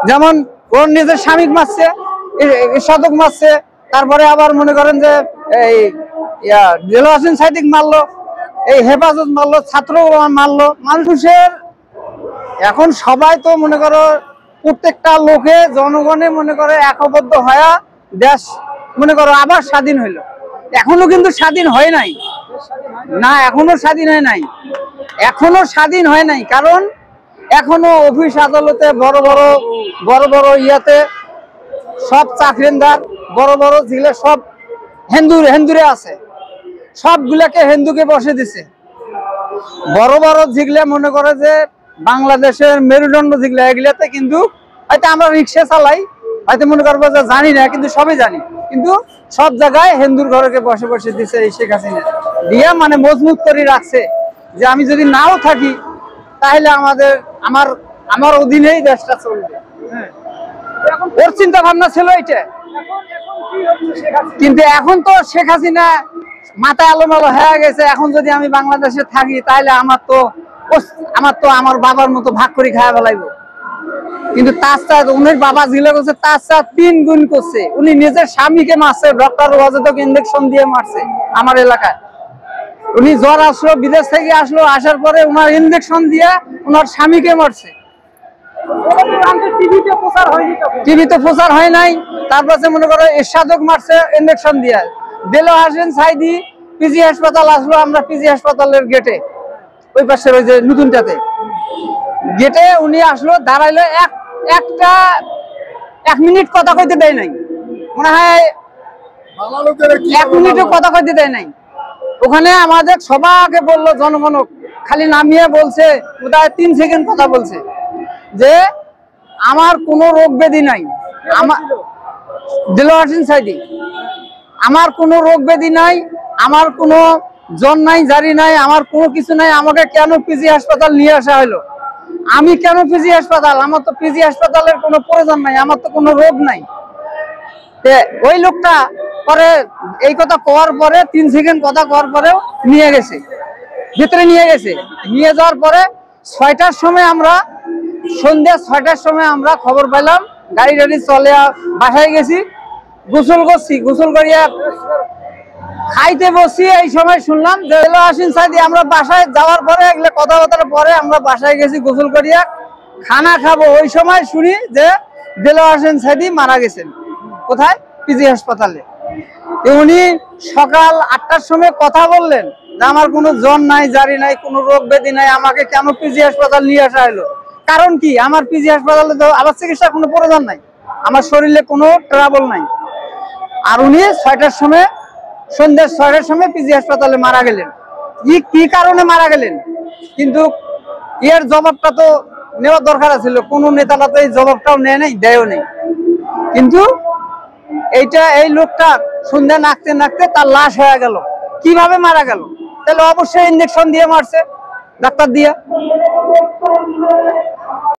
যেমন ওর নিজের স্বামী মারছে, সাধক মারছে, তারপরে আবার মনে করেন যে এই দেলোয়ার হোসেন সাইদিক মারলো, এই হেফাজত মারলো, ছাত্র মারলো। মানুষের এখন সবাই তো মনে করো প্রত্যেকটা লোকে জনগণে মনে করে একবদ্ধ হয়ে দেশ মনে করো আবার স্বাধীন হইলো। এখনো কিন্তু স্বাধীন হয় নাই, না এখনো স্বাধীন হয় নাই, এখনো স্বাধীন হয় নাই। কারণ এখনো অফিস আদালতে বড় বড় ইয়াতে সব চাকরিদার বড় বড় যেগুলো সব হিন্দুরে আছে, সবগুলাকে হিন্দুকে বসে দিছে। বড় বড় যেগুলা মনে করে যে বাংলাদেশের মেরুদণ্ড যেগুলা, এগুলাতে কিন্তু হয়তো আমরা রিক্সা চালাই, হয়তো মনে করবো যে জানি না, কিন্তু সবই জানি, কিন্তু সব জায়গায় হিন্দুর ঘরকে বসে বসে দিছে এই শেখ হাসিনা দিয়া, মানে মজবুত করে রাখছে যে আমি যদি নাও থাকি তাহলে আমার অধীনেই দেশটা চলবে। ওর চিন্তা ভাবনা ছিল এটা। কিন্তু এখন তো শেখ হাসিনা মাথায় আলোমালো হয়ে গেছে। এখন যদি আমি বাংলাদেশে থাকি তাহলে আমার তো আমার বাবার মতো ভাগ করে খাওয়া ফেলাইবো। কিন্তু তার সাথে উনির বাবা জিলে করছে, তার সাথে 3 গুণ করছে। উনি নিজের স্বামীকে মারছে, ডক্টর ওয়াজেদকে ইনজেকশন দিয়ে মারছে আমার এলাকায়। উনি জ্বর আসলো, বিদেশ থেকে আসলো, আসার পরে উনার ইনজেকশন দিয়ে উনার স্বামীকে মারছে। টিভিতে প্রচার হয় নাই। তারপরে মনে করো এরশাদক মারছে ইনজেকশন দিয়ে। দেলোয়ার হোসেন সাইদি পিজি হাসপাতাল আসলো, আমরা পিজি হাসপাতালের গেটে, ওই পাশের ওই যে নতুনটাতে গেটে উনি আসলো, দাঁড়াইলো, 1 মিনিট কথা কইতে দেয় নাই, মনে হয় 1 মিনিটও কথা কইতে দেয় নাই। ওখানে আমাদের সবাইকে বললো, জনগণ খালি নামিয়ে বলছে, বোধহয় 3 সেকেন্ড কথা বলছে যে আমার কোনো রোগ ব্যাধি নাই, আমার দেলোয়ার হোসেন সাইদি, আমার কোনো রোগ ব্যাধি নাই, আমার কোনো জ্বর নাই, জারি নাই, আমার কোনো কিছু নাই, আমাকে কেন পিজি হাসপাতাল নিয়ে আসা হলো? আমি কেন পিজি হাসপাতাল? আমার তো পিজি হাসপাতালের কোনো প্রয়োজন নাই, আমার তো কোনো রোগ নাই। ওই লোকটা পরে এই কথা কওয়ার পরে 3 সেকেন্ড কথা কওয়ার পরেও নিয়ে গেছে, ভিতরে নিয়ে গেছে। নিয়ে যাওয়ার পরে 6টার সময় আমরা, সন্ধ্যা 6টার সময় আমরা খবর পেলাম, গাড়ি চলে বাসায় গেছি, গোসল করছি, গোসল করিয়া খাইতে বসি। এই সময় শুনলাম যে দেলোয়ার হোসেন সাইদি, আমরা বাসায় যাওয়ার পরে এগুলো কথাবার্তার পরে আমরা বাসায় গেছি গোসল করিয়া খানা খাবো, ওই সময় শুনি যে দেলোয়ার হোসেন সাইদি মারা গেছেন। কোথায়? পিজি হাসপাতালে। উনি সকাল 8টার সময় কথা বললেন যে আমার কোনো জ্বর নাই, জারি নাই, কোনো রোগ ব্যাধি নাই, আমাকে কেন পিজি হাসপাতাল নিয়ে আসা হলো? কারণ কি, আমার পিজি হাসপাতালে তো আবার চিকিৎসার কোনো প্রয়োজন নাই, আমার শরীরে কোনো ট্রাবল নাই। আর উনি 6টার সময়, সন্ধ্যা 6টার সময় পিজি হাসপাতালে মারা গেলেন। কি কারণে মারা গেলেন? কিন্তু এর জবাবটা তো নেওয়ার দরকার ছিল, কোনো নেতারা তো এই জবাবটাও নেয় নাই, দেয়ও নেই। কিন্তু এই লোকটা সন্ধ্যা নাকতে নাকতে তার লাশ হয়ে গেল। কিভাবে মারা গেল? তাহলে অবশ্যই ইনজেকশন দিয়ে মারছে, ডাক্তার দিয়ে।